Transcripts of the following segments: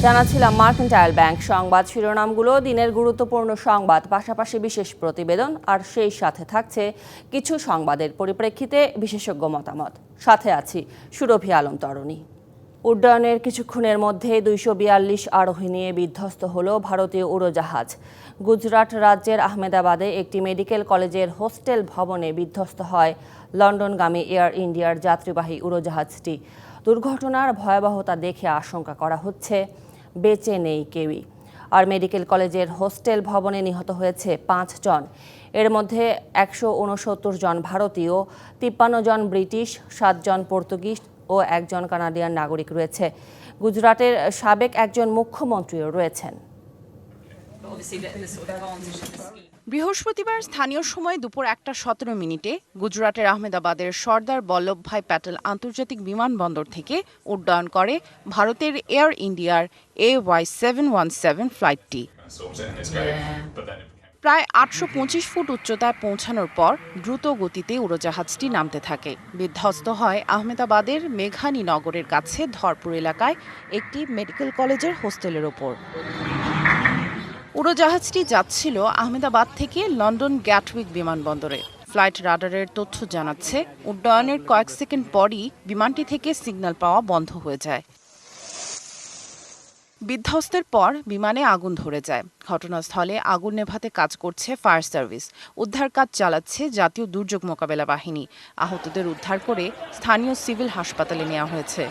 জানাচ্ছিলাম mercantile bank সংবাদ শিরোনামগুলো দিনের গুরুত্বপূর্ণ সংবাদ, পাশাপাশি বিশেষ প্রতিবেদন আর সেই সাথে থাকছে কিছু সংবাদের পরিপ্রেক্ষিতে বিশেষজ্ঞ মতামত। সাথে আছি সুরভি আলম তরণী। উড্ডয়নের কিছুক্ষণের মধ্যে 242 আরোহী নিয়ে বিধ্বস্ত হল ভারতীয় উড়োজাহাজ। গুজরাট রাজ্যের আহমেদাবাদে একটি মেডিকেল কলেজের হোস্টেল ভবনে বিধ্বস্ত হয় লন্ডনগামী এয়ার ইন্ডিয়ার যাত্রীবাহী উড়োজাহাজটি। দুর্ঘটনার ভয়াবহতা দেখে আশঙ্কা করা হচ্ছে বেঁচে নেই কেউই। আর মেডিকেল কলেজের হোস্টেল ভবনে নিহত হয়েছে 5 জন। এর মধ্যে 169 জন ভারতীয়, 53 জন ব্রিটিশ, 7 জন পর্তুগিজ ও 1 জন কানাডিয়ান নাগরিক রয়েছে। গুজরাটের সাবেক একজন মুখ্যমন্ত্রীও রয়েছেন। বৃহস্পতিবার স্থানীয় সময় দুপুর 1:17 গুজরাটের আহমেদাবাদের সর্দার বল্লভভাই প্যাটেল আন্তর্জাতিক বিমানবন্দর থেকে উড্ডয়ন করে ভারতের এয়ার ইন্ডিয়ার AY717 ফ্লাইটটি। প্রায় 825 ফুট উচ্চতায় পৌঁছানোর পর দ্রুত গতিতে উড়োজাহাজটি নামতে থাকে। বিধ্বস্ত হয় আহমেদাবাদের মেঘানী নগরের কাছে ধরপুর এলাকায় একটি মেডিকেল কলেজের হোস্টেলের ওপর। উড়োজাহাজটি যাচ্ছিল আহমেদাবাদ থেকে লন্ডন গ্যাটউইক বিমানবন্দরে। ফ্লাইট রাডারের তথ্য জানাচ্ছে উড্ডয়নের কয়েক সেকেন্ড পরই বিমানটি থেকে সিগন্যাল পাওয়া বন্ধ হয়ে যায়। বিধ্বস্তের পর বিমানে আগুন ধরে যায়। ঘটনাস্থলে আগুন নেভাতে কাজ করছে ফায়ার সার্ভিস। উদ্ধার কাজ চালাচ্ছে জাতীয় দুর্যোগ মোকাবেলা বাহিনী। আহতদের উদ্ধার করে স্থানীয় সিভিল হাসপাতালে নেওয়া হয়েছে।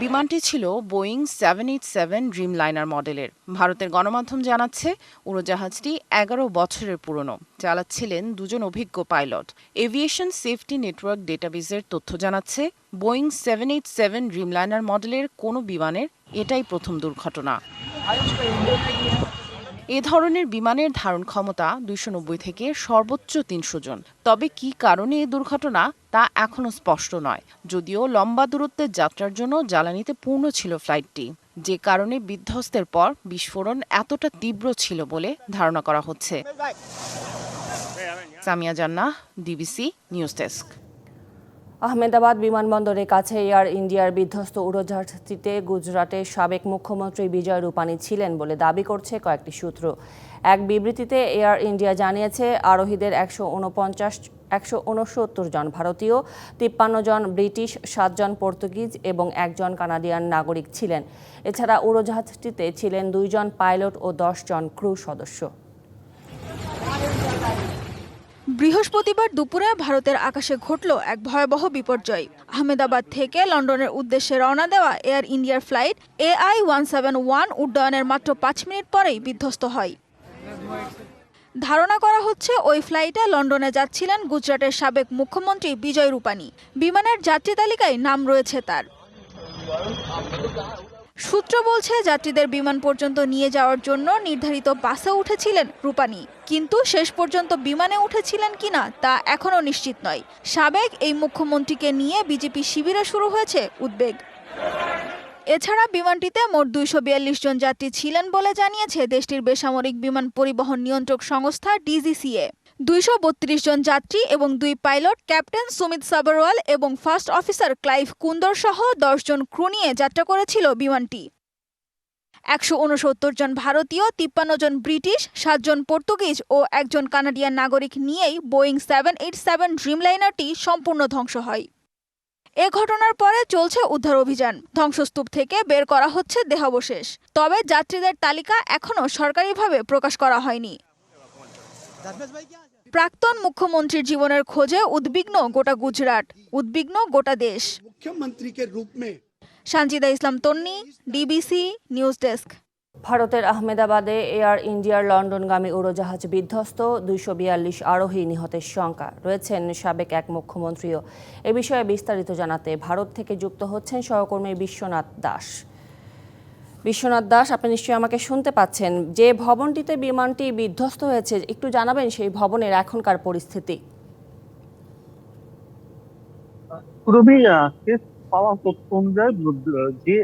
বিমানটি ছিল বোয়িং 787 ড্রিমলাইনার মডেলের। ভারতের গণমাধ্যম জানাচ্ছে উড়োজাহাজটি 11 বছরের পুরনো। চালাচ্ছিলেন 2 জন অভিজ্ঞ পাইলট। এভিয়েশন সেফটি নেটওয়ার্ক ডেটাবেজের তথ্য জানাচ্ছে বোয়িং 787 ড্রিমলাইনার মডেলের কোনো বিমানের এটাই প্রথম দুর্ঘটনা। এ ধরনের বিমানের ধারণ ক্ষমতা 290 থেকে সর্বোচ্চ 300 জন। তবে কী কারণে এ দুর্ঘটনা তা এখনও স্পষ্ট নয়। যদিও লম্বা দূরত্বের যাত্রার জন্য জ্বালানিতে পূর্ণ ছিল ফ্লাইটটি, যে কারণে বিধ্বস্তের পর বিস্ফোরণ এতটা তীব্র ছিল বলে ধারণা করা হচ্ছে। সামিয়া জান্নাহ, ডিবিসি নিউজ ডেস্ক। আহমেদাবাদ বিমানবন্দরের কাছে এয়ার ইন্ডিয়ার বিধ্বস্ত উড়োজাহাজটিতে গুজরাটের সাবেক মুখ্যমন্ত্রী বিজয় রূপানি ছিলেন বলে দাবি করছে কয়েকটি সূত্র। এক বিবৃতিতে এয়ার ইন্ডিয়া জানিয়েছে আরোহীদের 169 জন ভারতীয়, 53 জন ব্রিটিশ, 7 জন পর্তুগিজ এবং 1 জন কানাডিয়ান নাগরিক ছিলেন। এছাড়া উড়োজাহাজটিতে ছিলেন 2 জন পাইলট ও 10 জন ক্রু সদস্য। বৃহস্পতিবার দুপুরে ভারতের আকাশে ঘটল এক ভয়াবহ বিপর্যয়। আহমেদাবাদ থেকে লন্ডনের উদ্দেশ্যে রওনা দেওয়া এয়ার ইন্ডিয়ার ফ্লাইট AI171 উড্ডয়নের মাত্র 5 মিনিট পরেই বিধ্বস্ত হয়। ধারণা করা হচ্ছে ওই ফ্লাইটে লন্ডনে যাচ্ছিলেন গুজরাটের সাবেক মুখ্যমন্ত্রী বিজয় রূপানি। বিমানের যাত্রী তালিকায় নাম রয়েছে তার। সূত্র বলছে যাত্রীদের বিমান পর্যন্ত নিয়ে যাওয়ার জন্য নির্ধারিত বাসে উঠেছিলেন রূপানি, কিন্তু শেষ পর্যন্ত বিমানে উঠেছিলেন কিনা তা এখনও নিশ্চিত নয়। সাবেক এই মুখ্যমন্ত্রীকে নিয়ে বিজেপি শিবিরে শুরু হয়েছে উদ্বেগ। এছাড়া বিমানটিতে মোট 242 জন যাত্রী ছিলেন বলে জানিয়েছে দেশটির বেসামরিক বিমান পরিবহন নিয়ন্ত্রক সংস্থা DGCA। 232 জন যাত্রী এবং 2 পাইলট, ক্যাপ্টেন সুমিত সাবরওয়াল এবং ফার্স্ট অফিসার ক্লাইভ কুন্দর সহ 10 জন ক্রু নিয়ে যাত্রা করেছিল বিমানটি। 169 জন ভারতীয়, 53 জন ব্রিটিশ, 7 জন পর্তুগিজ ও 1 জন কানাডিয়ান নাগরিক নিয়েই বোয়িং 787 ড্রিমলাইনারটি সম্পূর্ণ ধ্বংস হয়। এ ঘটনার পরে চলছে উদ্ধার অভিযান। ধ্বংসস্তূপ থেকে বের করা হচ্ছে দেহাবশেষ। তবে যাত্রীদের তালিকা এখনও সরকারিভাবে প্রকাশ করা হয়নি। প্রাক্তন মুখ্যমন্ত্রীর জীবনের খোঁজে উদ্বিগ্ন গোটা গুজরাট, উদ্বিগ্ন গোটা দেশ। সঞ্জিদা ইসলাম তন্নি, ডিবিসি নিউজ ডেস্ক। ভারতের আহমেদাবাদে এয়ার ইন্ডিয়ার লন্ডনগামী উড়োজাহাজ বিধ্বস্ত, 242 আরোহী নিহতের শঙ্কা। রয়েছেন সাবেক এক মুখ্যমন্ত্রীও। এ বিষয়ে বিস্তারিত জানাতে ভারত থেকে যুক্ত হচ্ছেন সহকর্মী বিশ্বনাথ দাস। বিশ্বনাথ দাস, আপনি নিশ্চয়ই আমাকে শুনতে পাচ্ছেন। যে ভবনটিতে বিমানটি বিধ্বস্ত হয়েছে, একটু জানাবেন সেই ভবনের এখনকার পরিস্থিতি। পাওয়া তথ্য অনুযায়ী যে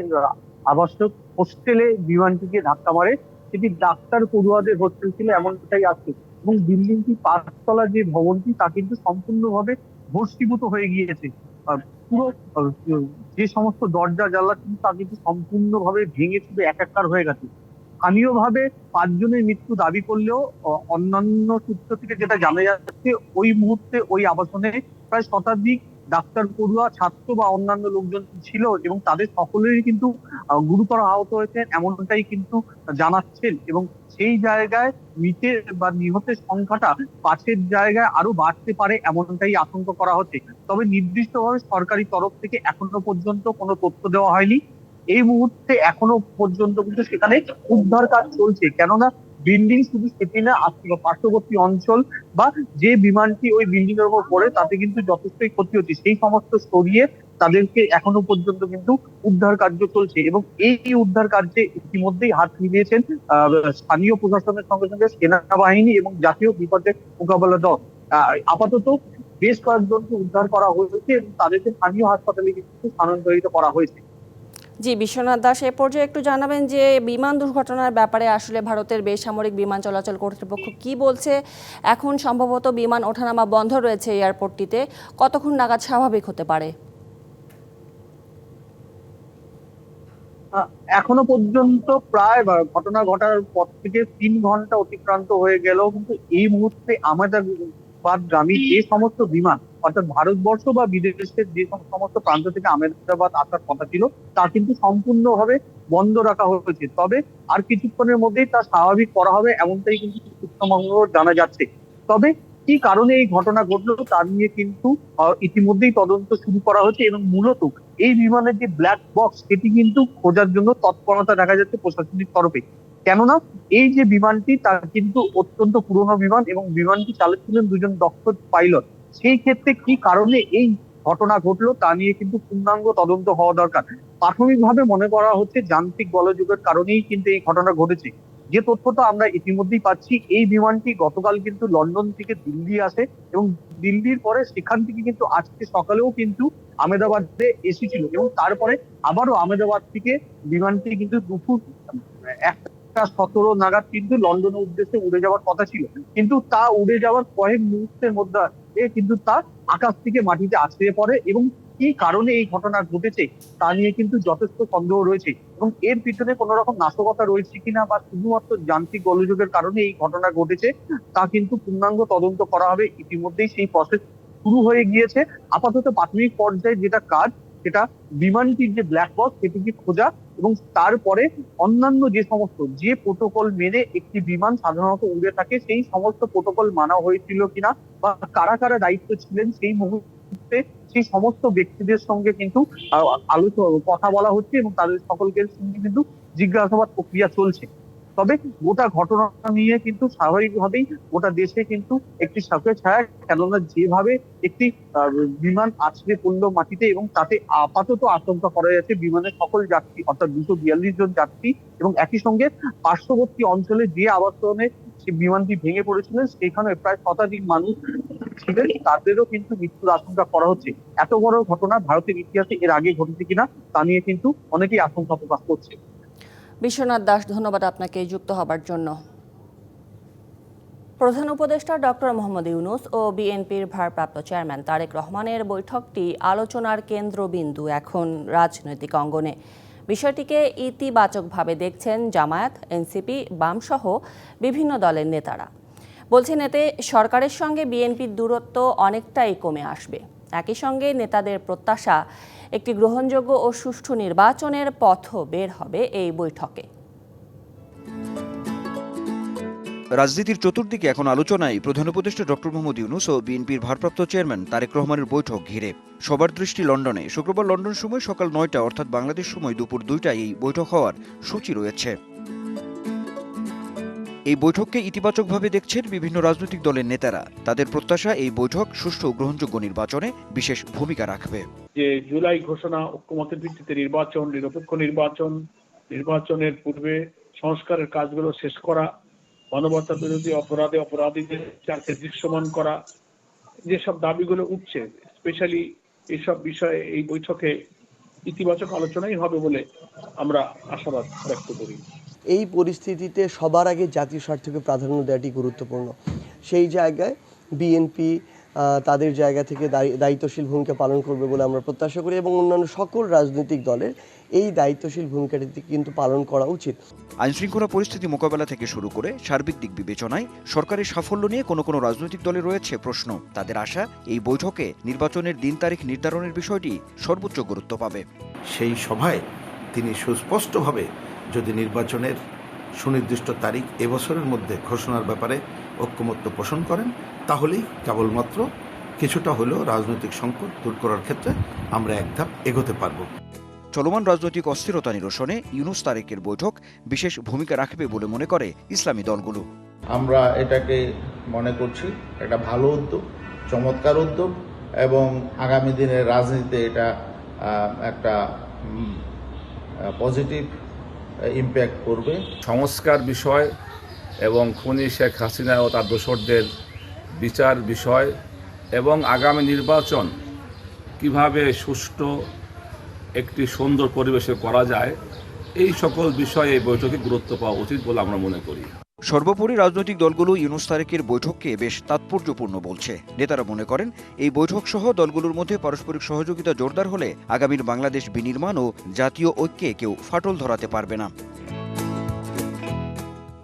আবাসিক হোস্টেলে বিমানটিকে ধাক্কা মারে সেটি ডাক্তার পড়ুয়াদের হোস্টেল ছিল এমনটাই আছে, এবং বিল্ডিংটি 5 তলা যে ভবনটি তা কিন্তু সম্পূর্ণভাবে ভস্মীভূত হয়ে গিয়েছে। পুরো যে সমস্ত দরজা জানলা কিন্তু তা কিন্তু সম্পূর্ণভাবে ভেঙে চুরে একাকার হয়ে গেছে। স্থানীয়ভাবে 5 জনের মৃত্যু দাবি করলেও অন্যান্য সূত্র থেকে যেটা জানা যাচ্ছে, ওই মুহূর্তে ওই আবাসনে প্রায় শতাধিক ডাক্তার পড়ুয়া, ছাত্র বা অন্যান্য লোকজন ছিল এবং তাদের সকলেরই কিন্তু গুরুতর আহত হয়েছে এমনটাই কিন্তু জানাচ্ছেন। এবং সেই জায়গায় মৃতের বা নিহতের সংখ্যাটা 5-এর জায়গায় আরো বাড়তে পারে এমনটাই আশঙ্কা করা হচ্ছে। তবে নির্দিষ্টভাবে সরকারি তরফ থেকে এখনো পর্যন্ত কোনো তথ্য দেওয়া হয়নি। এই মুহূর্তে এখনো পর্যন্ত কিন্তু সেখানে উদ্ধার কাজ চলছে, কেননা বিল্ডিং শুধু সেটি না, পার্শ্ববর্তী অঞ্চল বা যে বিমানটি ওই বিল্ডিং এর উপর পড়ে তাতে কিন্তু যথেষ্টই ক্ষতি হচ্ছে। সেই সমস্ত সরিয়ে তাদেরকে এখনো পর্যন্ত কিন্তু উদ্ধার কার্য চলছে এবং এই উদ্ধার কার্যে ইতিমধ্যেই হাত মিলিয়েছেন স্থানীয় প্রশাসনের সঙ্গে সঙ্গে সেনাবাহিনী এবং জাতীয় বিপর্যয় মোকাবেলা দল। আপাতত বেশ কয়েকজনকে উদ্ধার করা হয়েছে এবং তাদেরকে স্থানীয় হাসপাতালে কিন্তু স্থানান্তরিত করা হয়েছে। জি, বিশ্বনাথ দাস, এ পর্যায়ে একটু জানাবেন যে বিমান দুর্ঘটনার ব্যাপারে আসলে ভারতের বেসামরিক বিমান চলাচল কর্তৃপক্ষ কি বলছে? এখন সম্ভবত বিমান ওঠানামা বন্ধ রয়েছে এয়ারপোর্টটিতে, কতক্ষণ নাগাদ স্বাভাবিক হতে পারে? এখনো পর্যন্ত প্রায় ঘটনা ঘটার পর থেকে 3 ঘন্টা অতিক্রান্ত হয়ে গেলেও কিন্তু এই মুহূর্তে আহমেদাবাদগামী যে সমস্ত বিমান, অর্থাৎ ভারতবর্ষ বা বিদেশের যে সমস্ত প্রান্ত থেকে আহমেদাবাদ আসার কথা ছিল, তা কিন্তু সম্পূর্ণভাবে বন্ধ রাখা হয়েছে। তবে আর কিছুক্ষণের মধ্যেই তা স্বাভাবিক করা হবে এমনটাই কিন্তু সূত্রমহল জানা যাচ্ছে। তবে কি কারণে এই ঘটনা ঘটলো তা নিয়ে কিন্তু ইতিমধ্যেই তদন্ত শুরু করা হয়েছে এবং মূলত এই বিমানের যে ব্ল্যাক বক্স সেটি কিন্তু খোঁজার জন্য তৎপরতা দেখা যাচ্ছে প্রশাসনিক তরফে। কেননা এই যে বিমানটি তা কিন্তু অত্যন্ত পুরনো বিমান এবং বিমানটি চালাচ্ছিলেন 2 জন দক্ষ পাইলট। সেই ক্ষেত্রে কি কারণে এই ঘটনা ঘটলো তা নিয়ে কিন্তু পূর্ণাঙ্গ তদন্ত হওয়া দরকার। প্রাথমিকভাবে মনে করা হচ্ছে যান্ত্রিক গোলযোগের কারণেই কিন্তু এই ঘটনা ঘটেছে। যে তথ্যটা আমরা ইতিমধ্যেই পাচ্ছি, এই বিমানটি গতকাল কিন্তু লন্ডন থেকে দিল্লি আসে এবং দিল্লির পরে সেখান থেকে কিন্তু আজকে সকালেও কিন্তু আহমেদাবাদে এসেছিল এবং তারপরে আবারও আহমেদাবাদ থেকে বিমানটি কিন্তু দুপুর 1:17 নাগাদ কিন্তু লন্ডনের উদ্দেশ্যে উড়ে যাওয়ার কথা ছিল, কিন্তু তা উড়ে যাওয়ার কয়েক মুহূর্তের মধ্যে কিন্তু তা আকাশ থেকে মাটিতে আছড়ে পড়ে এবং কি কারণে এই ঘটনা ঘটেছে তা নিয়ে কিন্তু যথেষ্ট সন্দেহ রয়েছে এবং এর পিছনে কোন রকম নাশকতা রয়েছে কিনা বা শুধুমাত্র যান্ত্রিক গোলযোগের কারণে এই ঘটনা ঘটেছে তা কিন্তু পূর্ণাঙ্গ তদন্ত করা হবে। ইতিমধ্যেই সেই প্রসেস শুরু হয়ে গিয়েছে। আপাতত প্রাথমিক পর্যায়ে যেটা কাজ, সেটা বিমানটির যে ব্ল্যাক বক্স সেটিকে খোঁজা এবং তারপরে অন্যান্য যে প্রোটোকল মেনে একটি বিমান সাধারণত উড়ে থাকে সেই সমস্ত প্রোটোকল মানা হয়েছিল কিনা বা কারা কারা দায়িত্ব ছিলেন সেই মুহূর্তে সেই সমস্ত ব্যক্তিদের সঙ্গে কিন্তু কথা বলা হচ্ছে এবং তাদের সকলকে সঙ্গে কিন্তু জিজ্ঞাসাবাদ প্রক্রিয়া চলছে। তবে গোটা ঘটনা নিয়ে কিন্তু স্বাভাবিকভাবেই গোটা দেশে কিন্তু একটি শোকের ছায়া, কেননা যেভাবে একটি বিমান আছড়ে পড়লো মাটিতে এবং তাতে আপাতত আশঙ্কা করা যাচ্ছে বিমানের সকল যাত্রী অর্থাৎ 242 জন যাত্রী এবং একই সঙ্গে পার্শ্ববর্তী অঞ্চলে যে আবাসনে সে বিমানটি ভেঙে পড়েছিল সেখানে প্রায় শতাধিক মানুষ ছিলেন, তাদেরও কিন্তু মৃত্যুর আশঙ্কা করা হচ্ছে। এত বড় ঘটনা ভারতের ইতিহাসে এর আগে ঘটেছে কিনা তা নিয়ে কিন্তু অনেকেই আশঙ্কা প্রকাশ করছে। বিশ্বনাথ দাস, ধন্যবাদ আপনাকে যুক্ত হবার জন্য। প্রধান উপদেষ্টা ডক্টর মোহাম্মদ ইউনূস ও বিএনপির ভারপ্রাপ্ত চেয়ারম্যান তারেক রহমানের বৈঠকটি আলোচনার কেন্দ্রবিন্দু এখন রাজনৈতিক অঙ্গনে। বিষয়টিকে ইতিবাচকভাবে দেখছেন জামায়াত, এনসিপি, বামসহ বিভিন্ন দলের নেতারা। বলছেন এতে সরকারের সঙ্গে বিএনপির দূরত্ব অনেকটাই কমে আসবে। একই সঙ্গে নেতাদের প্রত্যাশা একটি গ্রহণযোগ্য ও সুষ্ঠু নির্বাচনের পথও বের হবে এই বৈঠকে। রাজনীতির চতুর্দিকে এখন আলোচনায় প্রধান উপদেষ্টা ডক্টর মোহাম্মদ ইউনূস ও বিএনপির ভারপ্রাপ্ত চেয়ারম্যান তারেক রহমানের বৈঠক ঘিরে। সবার দৃষ্টি লন্ডনে। শুক্রবার লন্ডন সময় সকাল 9টা অর্থাৎ বাংলাদেশ সময় দুপুর 2টায় এই বৈঠক হওয়ার সূচি রয়েছে। এই বৈঠককে ইতিবাচকভাবে দেখছেন বিভিন্ন রাজনৈতিক দলের নেতারা। তাদের প্রত্যাশা এই বৈঠক সুষ্ঠু ও গ্রহণযোগ্য নির্বাচনে বিশেষ ভূমিকা রাখবে। যে জুলাই ঘোষণা, ঐক্যমতের ভিত্তিতে নির্বাচন, নিরপেক্ষ নির্বাচন, নির্বাচনের পূর্বে সংস্কারের কাজগুলো শেষ করা, মানবতা বিরোধী অপরাধীদের বিচারকে দৃশ্যমান করা, যেসব দাবিগুলো উঠছে, স্পেশালি এইসব বিষয়ে এই বৈঠকে ইতিবাচক আলোচনাই হবে বলে আমরা আশাবাদ ব্যক্ত করি। এই পরিস্থিতিতে সবার আগে জাতীয় স্বার্থকে প্রাধান্য দেওয়াটি গুরুত্বপূর্ণ। সেই জায়গায় বিএনপি তাদের জায়গা থেকে দায়িত্বশীল ভূমিকা পালন করবে বলে আমরা প্রত্যাশা করি এবং অন্যান্য সকল রাজনৈতিক দলের এই দায়িত্বশীল ভূমিকাটি কিন্তু পালন করা উচিত। আইনশৃঙ্খলা পরিস্থিতি মোকাবেলা থেকে শুরু করে সার্বিক দিক বিবেচনায় সরকারের সাফল্য নিয়ে কোনো রাজনৈতিক দলে রয়েছে প্রশ্ন। তাদের আশা এই বৈঠকে নির্বাচনের দিন তারিখ নির্ধারণের বিষয়টি সর্বোচ্চ গুরুত্ব পাবে। সেই সভায় তিনি সুস্পষ্টভাবে যদি নির্বাচনের সুনির্দিষ্ট তারিখ এবছরের মধ্যে ঘোষণার ব্যাপারে ঐক্যমত্য পোষণ করেন, তাহলেই কেবলমাত্র কিছুটা হলেও রাজনৈতিক সংকট দূর করার ক্ষেত্রে আমরা এক ধাপ এগোতে পারব। চলমান রাজনৈতিক অস্থিরতা নিরসনে ইউনূস তারেকের বৈঠক বিশেষ ভূমিকা রাখবে বলে মনে করে ইসলামী দলগুলো। আমরা এটাকে মনে করছি একটা ভালো উদ্যোগ, চমৎকার উদ্যোগ এবং আগামী দিনের রাজনীতিতে এটা একটা পজিটিভ ইম্প্যাক্ট করবে। সংস্কার বিষয় এবং খুনি শেখ হাসিনা ও তার দোসরদের বিচার বিষয় এবং আগামী নির্বাচন কিভাবে সুষ্ঠু একটি সুন্দর পরিবেশে করা যায়, এই সকল বিষয়ে এই বৈঠকে গুরুত্ব পাওয়া উচিত বলে আমরা মনে করি। সর্বোপরি রাজনৈতিক দলগুলো ইউনূস তারেকের বৈঠককে বেশ তাৎপর্যপূর্ণ বলছে। নেতারা মনে করেন এই বৈঠক সহ দলগুলোর মধ্যে পারস্পরিক সহযোগিতা জোরদার হলে আগামীর বাংলাদেশ বিনির্মাণ ও জাতীয় ঐক্যে কেউ ফাটল ধরাতে পারবে না।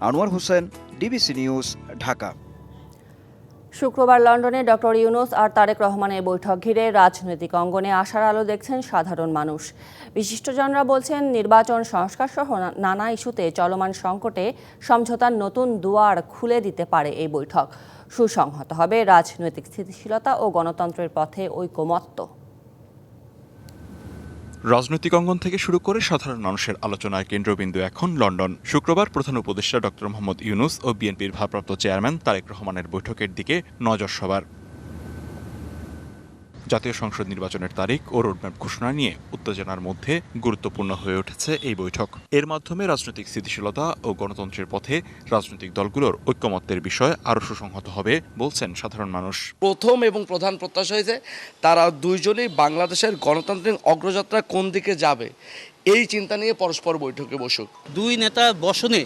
Anwar Hossain, DBC news, Dhaka. শুক্রবার লন্ডনে ডক্টর ইউনূস আর তারেক রহমানের বৈঠক ঘিরে রাজনৈতিক অঙ্গনে আশার আলো দেখছেন সাধারণ মানুষ। বিশিষ্টজনরা বলছেন নির্বাচন সংস্কার সহ নানা ইস্যুতে চলমান সংকটে সমঝোতার নতুন দুয়ার খুলে দিতে পারে এই বৈঠক। সুসংহত হবে রাজনৈতিক স্থিতিশীলতা ও গণতন্ত্রের পথে ঐকমত্য। রাজনৈতিক অঙ্গন থেকে শুরু করে সাধারণ মানুষের আলোচনার কেন্দ্রবিন্দু এখন লন্ডন। শুক্রবার প্রধান উপদেষ্টা ডক্টর মোহাম্মদ ইউনূস ও বিএনপির ভারপ্রাপ্ত চেয়ারম্যান তারেক রহমানের বৈঠকের দিকে নজর সবার। জাতীয় সংসদ নির্বাচনের তারিখ ও রোডম্যাপ ঘোষণা নিয়ে উত্তেজনার মধ্যে গুরুত্বপূর্ণ হয়ে উঠেছে এই বৈঠক। এর মাধ্যমে রাজনৈতিক স্থিতিশীলতা ও গণতন্ত্রের পথে রাজনৈতিক দলগুলোর ঐকমত্যের বিষয় আরও সুসংহত হবে বলছেন সাধারণ মানুষ। প্রথম এবং প্রধান প্রত্যাশা হয়েছে তারা দুইজনেই বাংলাদেশের গণতান্ত্রিক অগ্রযাত্রা কোন দিকে যাবে এই চিন্তা নিয়ে পরস্পর বৈঠকে বসুক। দুই নেতা বসনে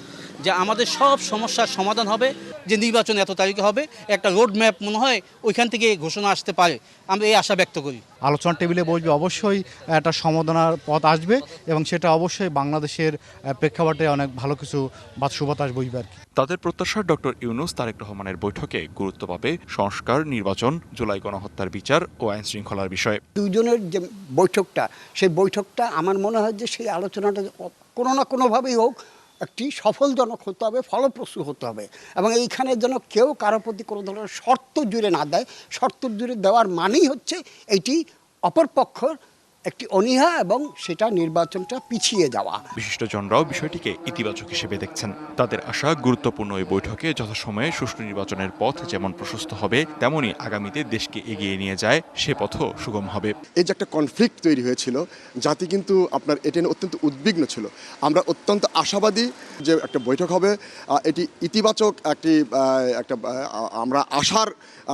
যে আমাদের সব সমস্যার সমাধান হবে, যে নির্বাচন এত তারিখে হবে, একটা রোড ম্যাপ মনে হয় ওইখান থেকে ঘোষণা আসতে পারে, আমরা এই আশা ব্যক্ত করি। আলোচনা টেবিলে বসবে, অবশ্যই একটা সমাধানের পথ আসবে এবং সেটা অবশ্যই বাংলাদেশের প্রেক্ষাপটে অনেক ভালো কিছু সুবাতাস বইবে আর কি। তাদের প্রত্যাশা ডক্টর ইউনূস তারেক রহমানের বৈঠকে গুরুত্ব পাবে সংস্কার, নির্বাচন, জুলাই গণহত্যার বিচার ও আইন শৃঙ্খলার বিষয়ে। দুজনের যে বৈঠকটা, সেই বৈঠকটা আমার মনে হয় যে সেই আলোচনাটা কোনো না কোনোভাবেই হোক একটি সফলজনক হতে হবে, ফলপ্রসূ হতে হবে এবং এইখানে যেন কেউ কারো প্রতি কোনো ধরনের শর্ত জুড়ে না দেয়। শর্ত জুড়ে দেওয়ার মানেই হচ্ছে এইটি অপরপক্ষ একটি অনীহা এবং সেটা নির্বাচনটা পিছিয়ে যাওয়া। বিশিষ্টজনরাও বিষয়টিকে ইতিবাচক হিসেবে দেখছেন। তাদের আশা গুরুত্বপূর্ণ এই বৈঠকে যথাসময়ে সুষ্ঠু নির্বাচনের পথ যেমন প্রশস্ত হবে, তেমনি আগামীতে দেশকে এগিয়ে নিয়ে যায় সে পথও সুগম হবে। এই যে একটা কনফ্লিক্ট তৈরি হয়েছিল, জাতি কিন্তু আপনার এটা নিয়ে অত্যন্ত উদ্বিগ্ন ছিল। আমরা অত্যন্ত আশাবাদী যে একটা বৈঠক হবে, এটি ইতিবাচক একটা আমরা আশার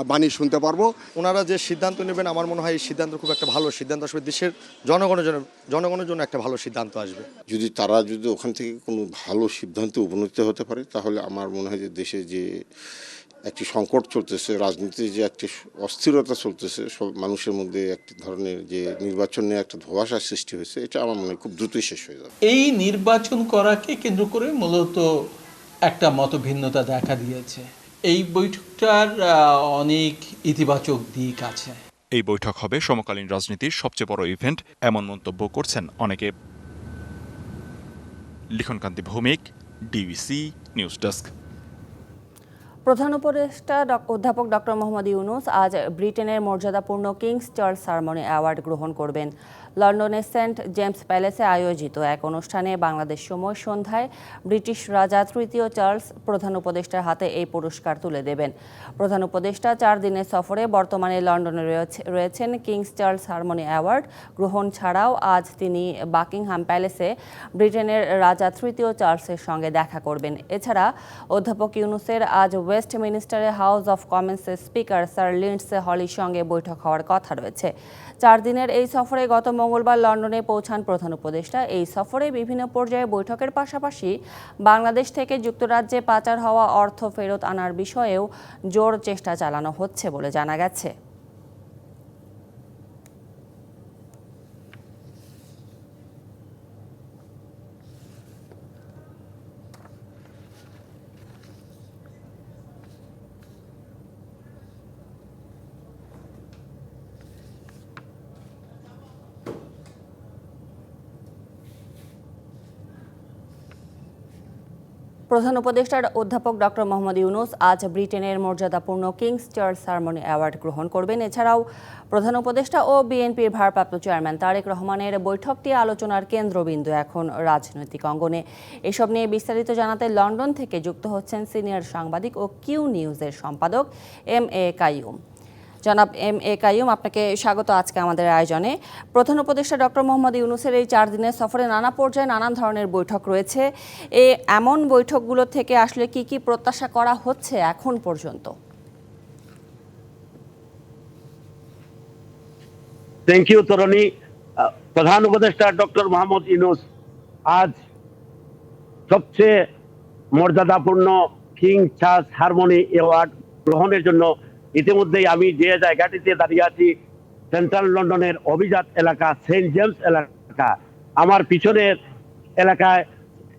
বাণী শুনতে পারবো। ওনারা যে সিদ্ধান্ত নেবেন আমার মনে হয় এই সিদ্ধান্ত খুব একটা ভালো সিদ্ধান্ত আসবে, দেশের জনগণের জন্য একটা ভালো সিদ্ধান্ত আসবে। যদি ওখান থেকে কোনো ভালো সিদ্ধান্তে উপনীত হতে পারে, তাহলে আমার মনে হয় যে দেশে যে একটি সংকট চলতেছে, রাজনীতিতে যে একটি অস্থিরতা চলতেছে, সব মানুষের মধ্যে একটি ধরনের যে নির্বাচন নিয়ে একটা ধোঁয়াশা সৃষ্টি হয়েছে, এটা আমার মনে হয় খুব দ্রুতই শেষ হয়ে যাবে। এই নির্বাচন করাকে কেন্দ্র করে মূলত একটা মতভিন্নতা দেখা দিয়েছে। এই বৈঠকটার অনেক ইতিবাচক দিক আছে। এই বৈঠক হবে সমকালীন রাজনীতির সবচেয়ে বড় ইভেন্ট, এমন মন্তব্য করছেন অনেকে। লিখনকান্তি ভৌমিক, ডিবিসি নিউজ ডেস্ক। প্রধান উপদেষ্টা অধ্যাপক ডক্টর মোহাম্মদ ইউনূস আজ ব্রিটেনের মর্যাদাপূর্ণ কিংস চার্লস সারমনি অ্যাওয়ার্ড গ্রহণ করবেন। লন্ডনের সেন্ট জেমস প্যালেসে আয়োজিত এক অনুষ্ঠানে বাংলাদেশ সময় সন্ধ্যায় ব্রিটিশ রাজা তৃতীয় চার্লস প্রধান উপদেষ্টার হাতে এই পুরস্কার তুলে দেবেন। প্রধান উপদেষ্টা 4 দিনের সফরে বর্তমানে লন্ডনে রয়েছেন। কিংস চার্লস সারমনি অ্যাওয়ার্ড গ্রহণ ছাড়াও আজ তিনি বাকিংহাম প্যালেসে ব্রিটেনের রাজা তৃতীয় চার্লসের সঙ্গে দেখা করবেন। এছাড়া অধ্যাপক ইউনূসের আজ ওয়েস্টমিনিস্টারে হাউস অফ কমন্সের স্পিকার স্যার লিন্ডসে হলির সঙ্গে বৈঠক হওয়ার কথা রয়েছে। 4 দিনের এই সফরে গত মঙ্গলবার লন্ডনে পৌঁছান প্রধান উপদেষ্টা। এই সফরে বিভিন্ন পর্যায়ে বৈঠকের পাশাপাশি বাংলাদেশ থেকে যুক্তরাজ্যে পাচার হওয়া অর্থ ফেরত আনার বিষয়েও জোর চেষ্টা চালানো হচ্ছে বলে জানা গেছে। প্রধান উপদেষ্টার অধ্যাপক ডক্টর মোহাম্মদ ইউনূস আজ ব্রিটেনের মর্যাদাপূর্ণ কিংস চার্লস সারমনি অ্যাওয়ার্ড গ্রহণ করবেন। এছাড়াও প্রধান উপদেষ্টা ও বিএনপির ভারপ্রাপ্ত চেয়ারম্যান তারেক রহমানের বৈঠকটি আলোচনার কেন্দ্রবিন্দু এখন রাজনৈতিক অঙ্গনে। এসব নিয়ে বিস্তারিত জানাতে লন্ডন থেকে যুক্ত হচ্ছেন সিনিয়র সাংবাদিক ও কিউ নিউজের সম্পাদক এম.এ. কাইয়ুম। জনাব এম.এ. কাইয়ুম, আপনাকে স্বাগত আজকে আমাদের আয়োজনে। প্রধান উপদেষ্টা ডক্টর মোহাম্মদ ইউনূসের এই 4 দিনের সফরে নানা পর্যায়ে নানান ধরনের বৈঠক রয়েছে। এমন বৈঠকগুলো থেকে আসলে কি কি প্রত্যাশা করা হচ্ছে এখন পর্যন্ত? Thank you Tarani. প্রধান উপদেষ্টা ডক্টর মোহাম্মদ ইউনূস আজ সবচেয়ে মর্যাদাপূর্ণ কিং চার্লস হারমনি অ্যাওয়ার্ড গ্রহণের জন্য ইতিমধ্যেই আমি যে জায়গাটিতে দাঁড়িয়ে আছি, সেন্ট্রাল লন্ডনের অভিজাত এলাকা সেন্ট জেমস এলাকা, আমার পিছনের এলাকায়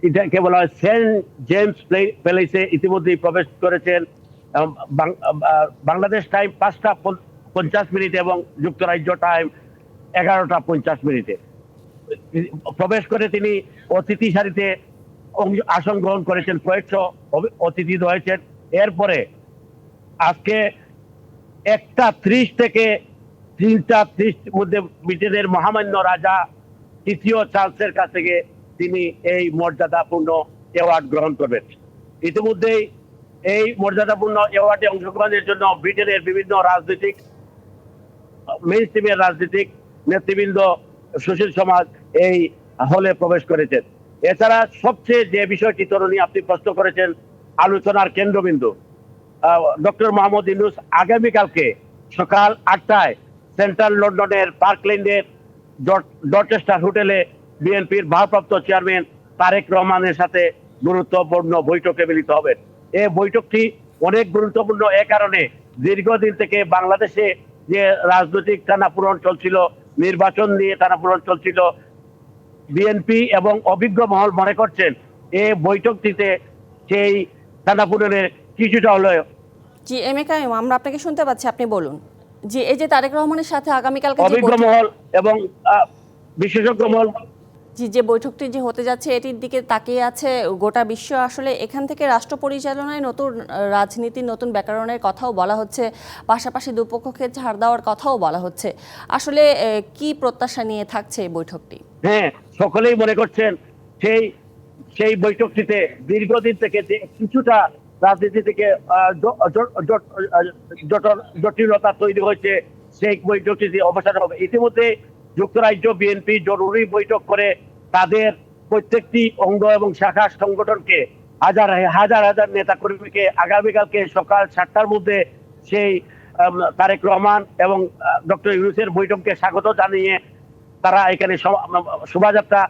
এটাকে বলা হয় সেন্ট জেমস প্যালেসে ইতিমধ্যেই প্রবেশ করেছেন। বাংলাদেশ টাইম 5:50 এবং যুক্তরাজ্য টাইম 11:50 প্রবেশ করে তিনি অতিথি সারিতে আসন গ্রহণ করেছেন। কয়েকশো অতিথি রয়েছেন। এরপরে আজকে 1:30 থেকে 3:30 মধ্যে ব্রিটেনের মহামান্য রাজা 3য় চার্লসের কাছ থেকে তিনি এই মর্যাদাপূর্ণ অ্যাওয়ার্ড গ্রহণ করবেন। ইতিমধ্যেই এই মর্যাদাপূর্ণ অ্যাওয়ার্ডে অংশগ্রহণের জন্য ব্রিটেনের বিভিন্ন রাজনৈতিক মেইনস্ট্রিমের রাজনৈতিক নেতৃবৃন্দ, সুশীল সমাজ এই হলে প্রবেশ করেছেন। এছাড়া সবচেয়ে যে বিষয়টি তরুণী আপনি প্রশ্ন করেছেন, আলোচনার কেন্দ্রবিন্দু, ডক্টর মোহাম্মদ ইউনূস আগামীকালকে সকাল 8টায় সেন্ট্রাল লন্ডনের পার্কল্যান্ডের ডরচেস্টার হোটেলে বিএনপির ভারপ্রাপ্ত চেয়ারম্যান তারেক রহমানের সাথে গুরুত্বপূর্ণ বৈঠকে মিলিত হবেন। এই বৈঠকটি অনেক গুরুত্বপূর্ণ এ কারণে, দীর্ঘদিন থেকে বাংলাদেশে যে রাজনৈতিক টানাপোড়েন চলছিল, নির্বাচন নিয়ে টানাপোড়েন চলছিল, বিএনপি এবং অভিজ্ঞ মহল মনে করছেন এই বৈঠকটিতে সেই টানাপোড়েনের কিছুটা হলেও। জি এম.এ. কাইয়ুম, আমরা আপনাকে শুনতে পাচ্ছি, আপনি বলুন। জি, এই যে তারেক রহমানের সাথে আগামীকালকে অভিজ্ঞ মহল এবং বিশেষজ্ঞ মহল, যে বৈঠকটি যে হতে যাচ্ছে এটির দিকে তাকিয়ে আছে গোটা বিশ্ব। আসলে এখান থেকে রাষ্ট্র পরিচালনায় নতুন রাজনীতি, নতুন ব্যাকরণের কথাও বলা হচ্ছে, পাশাপাশি দুপক্ষকে ছাড় দেওয়ার কথাও বলা হচ্ছে। আসলে কি প্রত্যাশা নিয়ে থাকছে এই বৈঠকটি? হ্যাঁ, সকলেই মনে করছেন সেই বৈঠকটিতে দীর্ঘদিন থেকে যে কিছুটা রাজনীতি থেকে জটিলতা তৈরি হয়েছে, সেই বৈঠকটিতে অবসান হবে। ইতিমধ্যে যুক্তরাজ্য বিএনপি জরুরি বৈঠক করে তাদের প্রত্যেকটি অঙ্গ এবং শাখা সংগঠনকে হাজার হাজার নেতা কর্মীকে আগামীকালকে সকাল 7টার মধ্যে সেই তারেক রহমান এবং ডক্টর ইউনূসের বৈঠককে স্বাগত জানিয়ে তারা এখানে শোভাযাত্রা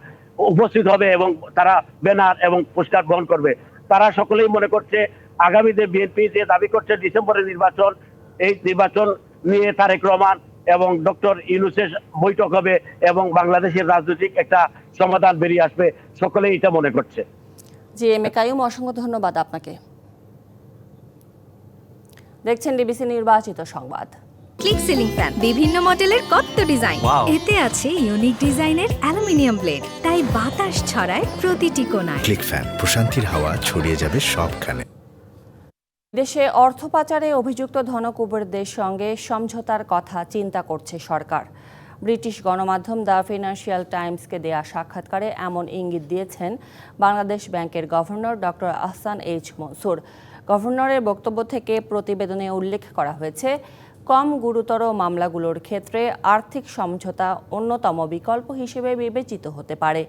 উপস্থিত হবে এবং তারা ব্যানার এবং পোস্টার বহন করবে। তারা সকলেই মনে করছে আগামীতে বিএনপি যে দাবি করছে ডিসেম্বরের নির্বাচন, এই নির্বাচন নিয়ে তারেক রহমান এবং ডক্টর ইউনূসের বৈঠক হবে এবং বাংলাদেশের রাজনৈতিক একটা সমাধান বেরিয়ে আসবে, সকলেই এটা মনে করছে। জি এম.এ. কাইয়ুম, অসংখ্য ধন্যবাদ আপনাকে। দেখছেন ডিবিসি নির্বাচিত সংবাদ। ক্লিক সিলিং ফ্যান, বিভিন্ন মডেলের কত ডিজাইন, এতে আছে ইউনিক ডিজাইনের অ্যালুমিনিয়াম ব্লেড, তাই বাতাস ছড়ায় প্রতিটি কোণায়। ক্লিক ফ্যান, প্রশান্তির হাওয়া ছড়িয়ে যাবে সবখানে। দেশে অর্থ পাচারে অভিযুক্ত ধনকুবেরদের সঙ্গে সমঝোতার কথা চিন্তা করছে সরকার। ব্রিটিশ গণমাধ্যম দ্য ফিনান্সিয়াল টাইমসকে দেয়া সাক্ষাৎকারে এমন ইঙ্গিত দিয়েছেন বাংলাদেশ ব্যাংকের governor doctor Ahsan H Mansur. গভর্নরের বক্তব্য থেকে প্রতিবেদনে উল্লেখ করা হয়েছে, কম গুরুতর মামলাগুলোর ক্ষেত্রে আর্থিক সমঝোতা অন্যতম বিকল্প হিসেবে বিবেচিত হতে পারে।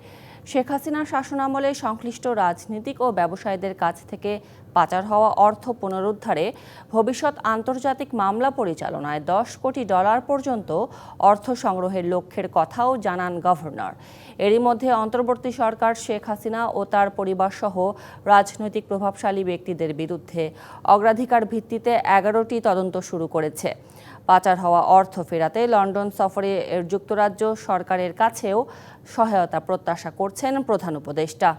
শেখ হাসিনার শাসনামলে সংশ্লিষ্ট রাজনীতিক ও ব্যবসায়ীদের কাছ থেকে পাচার হওয়া অর্থ পুনরুদ্ধারে ভবিষ্যৎ আন্তর্জাতিক মামলা পরিচালনায় $10 কোটি পর্যন্ত অর্থ সংগ্রহের লক্ষ্যের কথাও জানান গভর্নর। এরই মধ্যে অন্তর্বর্তী সরকার শেখ হাসিনা ও তার পরিবারসহ রাজনৈতিক প্রভাবশালী ব্যক্তিদের বিরুদ্ধে অগ্রাধিকার ভিত্তিতে 11টি তদন্ত শুরু করেছে। পাচার হওয়া অর্থ ফেরাতে লন্ডন সফরে যুক্তরাজ্য সরকারের কাছেও সহায়তা প্রত্যাশা করছেন প্রধান উপদেষ্টা।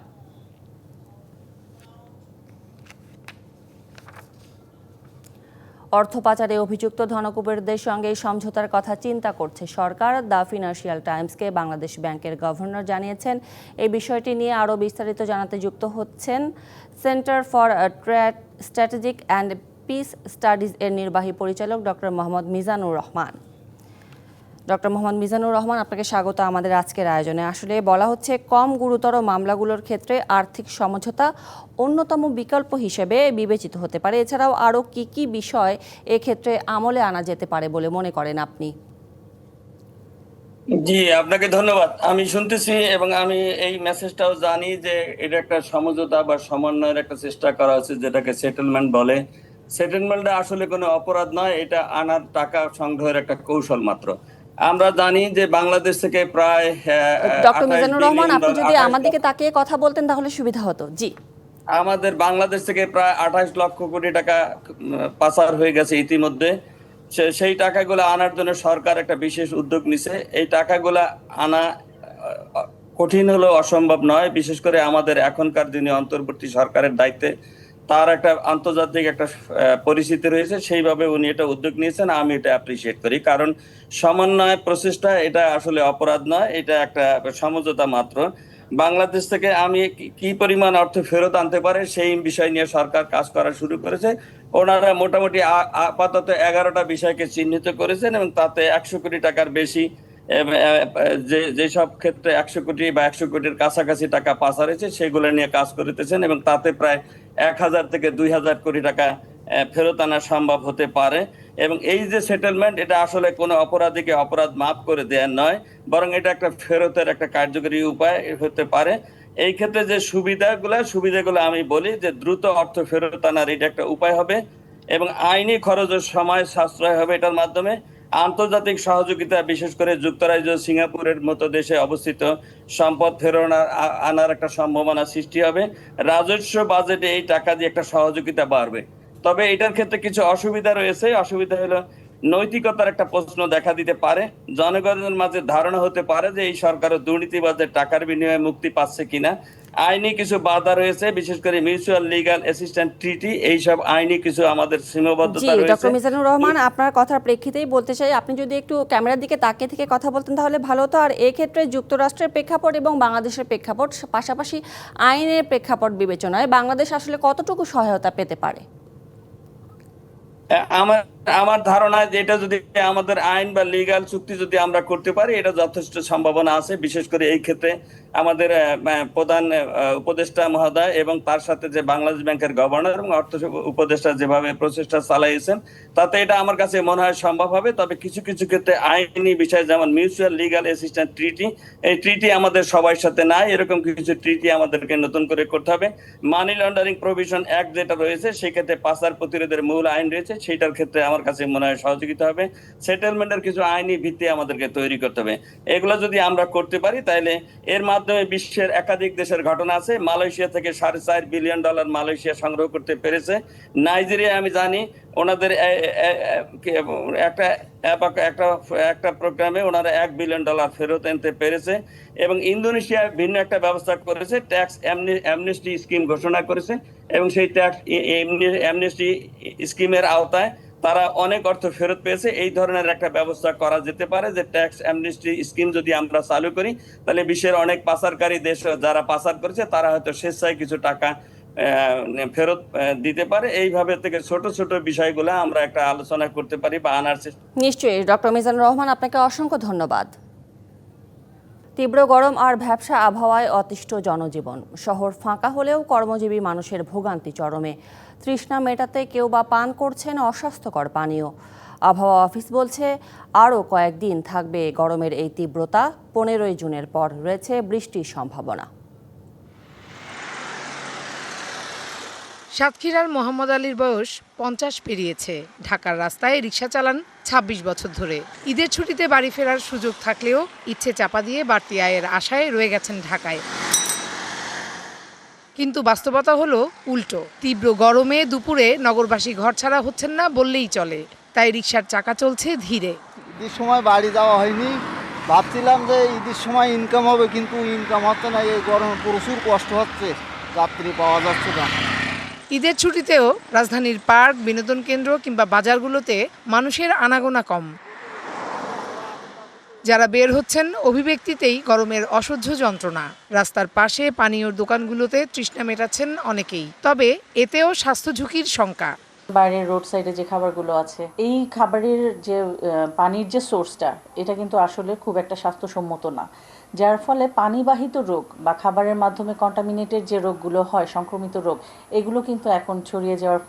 অর্থ পাচারে অভিযুক্ত ধনকুবেরদের সঙ্গে সমঝোতার কথা চিন্তা করছে সরকার। দ্য ফিনান্সিয়াল টাইমসকে বাংলাদেশ ব্যাংকের গভর্নর জানিয়েছেন। এই বিষয়টি নিয়ে আরও বিস্তারিত জানাতে যুক্ত হচ্ছেন centre for strategic and piece studies এর নির্বাহী পরিচালক ডক্টর মোহাম্মদ মিজানুর রহমান। ডক্টর মোহাম্মদ মিজানুর রহমান, আপনাকে স্বাগত আমাদের আজকের আয়োজনে। আসলে বলা হচ্ছে কম গুরুতর মামলাগুলোর ক্ষেত্রে আর্থিক সমঝোতা অন্যতম বিকল্প হিসেবে বিবেচিত হতে পারে। এছাড়াও আরও কি কি বিষয় এক্ষেত্রে আমলে আনা যেতে পারে বলে মনে করেন আপনি? জি, আপনাকে ধন্যবাদ। আমি শুনতেছি এবং আমি এই মেসেজটাও জানি যে এটা একটা সমঝোতা বা সমন্বয়ের একটা চেষ্টা করা হচ্ছে, যেটাকে সেটেলমেন্ট বলে। সেটেলমেন্টটা আসলে কোনো অপরাধ নয়, এটা আনার টাকা সংগ্রহের একটা কৌশল মাত্র। আমরা জানি যে বাংলাদেশ থেকে প্রায় ডক্টর মিজানুর রহমান, আপনি যদি আমার দিকে তাকিয়ে কথা বলতেন তাহলে সুবিধা হতো। জি, আমাদের বাংলাদেশ থেকে প্রায় 28 লক্ষ কোটি টাকা পাচার হয়ে গেছে ইতিমধ্যে। সেই টাকাগুলো আনার জন্য সরকার একটা বিশেষ উদ্যোগ নিছে। এই টাকাগুলো আনা কঠিন হলেও অসম্ভব নয়, বিশেষ করে আমাদের এখনকার যিনি অন্তর্বর্তী সরকারের দায়িত্বে, তার একটা আন্তর্জাতিক একটা পরিস্থিতি রয়েছে, সেইভাবে উনি এটা উদ্যোগ নিয়েছেন। আমি এটা অ্যাপ্রিসিয়েট করি, কারণ সমন্বয় প্রচেষ্টা এটা আসলে অপরাধ নয়, এটা একটা সমঝোতা মাত্র। বাংলাদেশ থেকে আমি কি পরিমাণ অর্থ ফেরত আনতে পারে সেই বিষয় নিয়ে সরকার কাজ করা শুরু করেছে। ওনারা মোটামুটি আপাতত 11টা বিষয়কে চিহ্নিত করেছেন এবং তাতে 100 কোটি টাকার বেশি, যেসব ক্ষেত্রে 100 কোটি বা 100 কোটির কাছাকাছি টাকা পাচার হয়েছে সেগুলো নিয়ে কাজ করতেছেন এবং তাতে প্রায় 1000 থেকে 2000 কোটি টাকা ফেরত আনা সম্ভব হতে পারে। এবং এই যে সেটেলমেন্ট, এটা আসলে কোনো অপরাধীকে অপরাধ মাফ করে দেওয়ার নয়, বরং এটা একটা ফেরতের একটা কার্যকরী উপায় হতে পারে। এই ক্ষেত্রে যে সুবিধাগুলো আমি বলি যে দ্রুত অর্থ ফেরত আনার এটা একটা উপায় হবে এবং আইনি খরচ ও সময় সাশ্রয় হবে এটার মাধ্যমে। আন্তর্জাতিক সহযোগিতা, বিশেষ করে যুক্তরাজ্য, সিঙ্গাপুরের মতো দেশে অবস্থিত সম্পদ ফেরত আনার একটা সম্ভাবনা সৃষ্টি হবে। রাজস্ব বাজেটে এই টাকা দিয়ে একটা সহযোগিতা বাড়বে। তবে এটার ক্ষেত্রে কিছু অসুবিধা রয়েছে। অসুবিধা হলো নৈতিকতার একটা প্রশ্ন দেখা দিতে পারে। জনগণের মাঝে ধারণা হতে পারে যে এই সরকারও দুর্নীতিবাজদের টাকার বিনিময়ে মুক্তি পাচ্ছে কিনা। আইনি কিছু বাধা রয়েছে, বিশেষ করে মিউচুয়াল লিগ্যাল অ্যাসিস্ট্যান্ট ট্রিটি, এইসব আইনি কিছু আমাদের সীমাবদ্ধতা রয়েছে। ডক্টর মিজানুর রহমান, আপনার কথার প্রেক্ষিতেই বলতে চাই, আপনি যদি একটু ক্যামেরার দিকে তাকিয়ে থেকে কথা বলতেন তাহলে ভালো হতো। আর এক্ষেত্রে যুক্তরাষ্ট্রের প্রেক্ষাপট এবং বাংলাদেশের প্রেক্ষাপট, পাশাপাশি আইনের প্রেক্ষাপট বিবেচনায় বাংলাদেশ আসলে কতটুকু সহায়তা পেতে পারে? আমার ধারণা যে এটা যদি আমাদের আইন বা লিগ্যাল চুক্তি যদি আমরা করতে পারি, এটা যথেষ্ট সম্ভাবনা আছে। বিশেষ করে এই ক্ষেত্রে আমাদের প্রধান উপদেষ্টা মহোদয় এবং তার সাথে যে বাংলাদেশ ব্যাংকের গভর্নর এবং অর্থ উপদেষ্টা যেভাবে প্রচেষ্টা চালাইছেন, তাতে এটা আমার কাছে মনে হয় সম্ভব হবে। তবে কিছু কিছু ক্ষেত্রে আইনি বিষয়, যেমন মিউচুয়াল লিগ্যাল অ্যাসিস্ট্যান্ট ট্রিটি, এই ট্রিটি আমাদের সবার সাথে নাই। এরকম কিছু ট্রিটি আমাদেরকে নতুন করে করতে হবে। মানি লন্ডারিং প্রভিশন অ্যাক্ট যেটা রয়েছে, সেক্ষেত্রে পাচার প্রতিরোধের মূল আইন রয়েছে, সেইটার ক্ষেত্রে আমার কাছে মনে হয় সহযোগিতা হবে। সেটেলমেন্টের কিছু আইনি ভিত্তি আমাদেরকে তৈরি করতে হবে। এগুলো যদি আমরা করতে পারি, তাহলে এর মাধ্যমে বিশ্বের একাধিক দেশের ঘটনা আছে। মালয়েশিয়া থেকে $4.5 বিলিয়ন মালয়েশিয়া সংগ্রহ করতে পেরেছে। নাইজেরিয়া আমি জানি ওনাদের একটা প্রোগ্রামে ওনারা $1 বিলিয়ন ফেরত আনতে পেরেছে। এবং ইন্দোনেশিয়া ভিন্ন একটা ব্যবস্থা করেছে, ট্যাক্স অ্যামনেস্টি স্কিম ঘোষণা করেছে এবং সেই ট্যাক্স অ্যামনেস্টি স্কিমের আওতায় তারা অনেক অর্থ ফেরত পেয়েছে। এই ধরনের একটা ব্যবস্থা করা যেতে পারে যে ট্যাক্স অ্যামনেস্টি স্কিম যদি আমরা চালু করি, তাহলে বিশ্বের অনেক পাচারকারী দেশ যারা পাচার করেছে তারা হয়তো স্বেচ্ছায় কিছু টাকা ফেরত দিতে পারে। এইভাবে থেকে ছোট ছোট বিষয়গুলো আমরা একটা আলোচনা করতে পারি বা আনার চেষ্টা। নিশ্চয়ই ডক্টর মিজানুর রহমান, আপনাকে অসংখ্য ধন্যবাদ। তীব্র গরম আর ভ্যাপসা আবহাওয়ায় অতিষ্ঠ জনজীবন। শহর ফাঁকা হলেও কর্মজীবী মানুষের ভোগান্তি চরমে। তৃষ্ণা মেটাতে কেউ বা পান করছেন অস্বাস্থ্যকর পানীয়। আবহাওয়া অফিস বলছে আরও কয়েকদিন থাকবে গরমের এই তীব্রতা। 15 জুনের পর রয়েছে বৃষ্টির সম্ভাবনা। সাতক্ষীরার মোহাম্মদ আলীর বয়স 50 পেরিয়েছে। ঢাকার রাস্তায় রিকশা চালান 26 বছর ধরে। ঈদের ছুটিতে বাড়ি ফেরার সুযোগ থাকলেও ইচ্ছে চাপা দিয়ে বাড়তি আয়ের আশায় রয়ে গেছেন ঢাকায়। কিন্তু বাস্তবতা হলো উল্টো। তীব্র গরমে দুপুরে নগরবাসী ঘর ছাড়া হচ্ছেন না বললেই চলে। তাই রিকশার চাকা চলছে ধীরে। ঈদের সময় বাড়ি যাওয়া হয়নি, ভাবছিলাম যে ঈদের সময় ইনকাম হবে, কিন্তু ইনকাম হচ্ছে না। এই গরমে প্রচুর কষ্ট হচ্ছে, যাত্রী পাওয়া যাচ্ছে না। ঈদের ছুটিতেও রাজধানীর পার্ক, বিনোদন কেন্দ্র কিংবা বাজারগুলোতে মানুষের আনাগোনা কম। যারা বের হচ্ছেন অভিব্যক্তিতেই গরমের অসহ্য যন্ত্রণা। রাস্তার পাশে পানীয়র দোকানগুলোতে তৃষ্ণা মেটাচ্ছেন অনেকেই, তবে এতেও স্বাস্থ্য ঝুঁকির শঙ্কা। বাইরের রোড সাইডে যে খাবারগুলো আছে, এই খাবারের যে পানির যে সোর্সটা, এটা কিন্তু আসলে খুব একটা স্বাস্থ্যসম্মত না, যার ফলে পানিবাহিত রোগ বা খাবারের মাধ্যমে কন্টামিনেটেড যে রোগগুলো হয়, সংক্রমিত রোগ, এগুলো কিন্তু এখন ছড়িয়ে যাওয়ার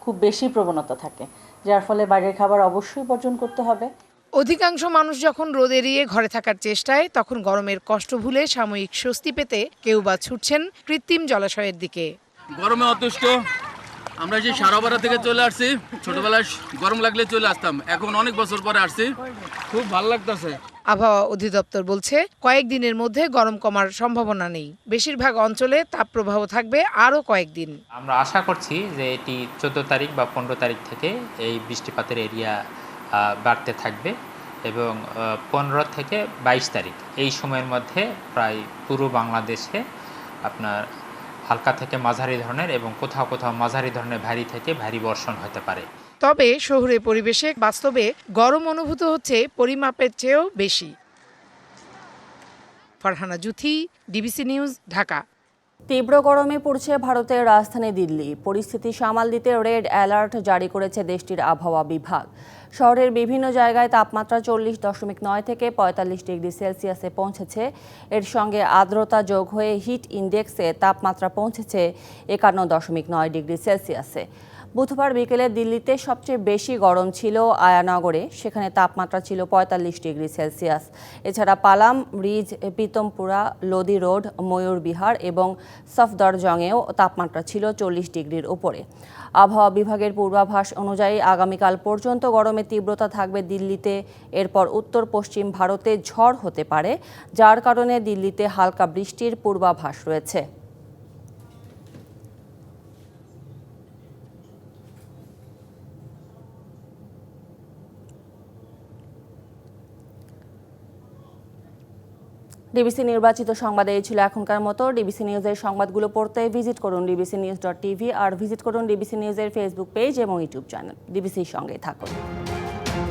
খুব বেশি প্রবণতা থাকে, যার ফলে বাইরের খাবার অবশ্যই বর্জন করতে হবে। অধিকাংশ মানুষ যখন রোদ এড়িয়ে ঘরে থাকার চেষ্টায়, তখন গরমের কষ্ট ভুলে সাময়িক স্বস্তি পেতে কেউ বা ছুটছেন কৃত্রিম জলাশয়ের দিকে। গরমে অতুষ্ট, আমরা যে সারাবাড়া থেকে চলে আসছি, ছোটবেলায় গরম লাগলে চলে আসতাম, এখন অনেক বছর পরে আসছি, খুব ভালো লাগতেছে। আবহাওয়া অধিদপ্তর বলছে কয়েকদিনের মধ্যে গরম কমার সম্ভাবনা নেই। বেশিরভাগ অঞ্চলে তাপপ্রবাহ থাকবে আরও কয়েকদিন। আমরা আশা করছি যে এটি 14 তারিখ বা 15 তারিখ থেকে এই বৃষ্টিপাতের এরিয়া বাড়তে থাকবে এবং 15 থেকে 22 তারিখ এই সময়ের মধ্যে প্রায় পুরো বাংলাদেশে আপনার হালকা থেকে মাঝারি ধরনের এবং কোথাও কোথাও মাঝারি ধরনের ভারী থেকে ভারী বর্ষণ হতে পারে। তবে শহুরে পরিবেশে বাস্তবে গরম অনুভূত হচ্ছে পরিমাপের চেয়েও বেশি। Farhana Juthi, DBC news, Dhaka. তীব্র গরমে পড়ছে ভারতের রাজধানী দিল্লি। পরিস্থিতি সামাল দিতে রেড অ্যালার্ট জারি করেছে দেশটির আবহাওয়া বিভাগ। শহরের বিভিন্ন জায়গায় তাপমাত্রা 40.9 থেকে 45 ডিগ্রি সেলসিয়াসে পৌঁছেছে। এর সঙ্গে আর্দ্রতা যোগ হয়ে হিট ইন্ডেক্সে তাপমাত্রা পৌঁছেছে 51.9 ডিগ্রি সেলসিয়াসে। বুধবার বিকেলে দিল্লিতে সবচেয়ে বেশি গরম ছিল আয়ানগরে, সেখানে তাপমাত্রা ছিল 45 ডিগ্রি সেলসিয়াস। এছাড়া পালাম, রিজ, পিতমপুরা, লোদি রোড, ময়ূরবিহার এবং সফদরজংয়েও তাপমাত্রা ছিল 40 ডিগ্রির উপরে। আবহাওয়া বিভাগের পূর্বাভাস অনুযায়ী আগামীকাল পর্যন্ত গরমের তীব্রতা থাকবে দিল্লিতে। এরপর উত্তর পশ্চিম ভারতে ঝড় হতে পারে, যার কারণে দিল্লিতে হালকা বৃষ্টির পূর্বাভাস রয়েছে। ডিবিসি নির্বাচিত সংবাদ এই ছিল এখনকার মতো। ডিবিসি নিউজের সংবাদগুলো পড়তে ভিজিট করুন dbcnews.tv আর ভিজিট করুন ডিবিসি নিউজের ফেসবুক পেজ এবং ইউটিউব চ্যানেল। ডিবিসির সঙ্গে থাকুন।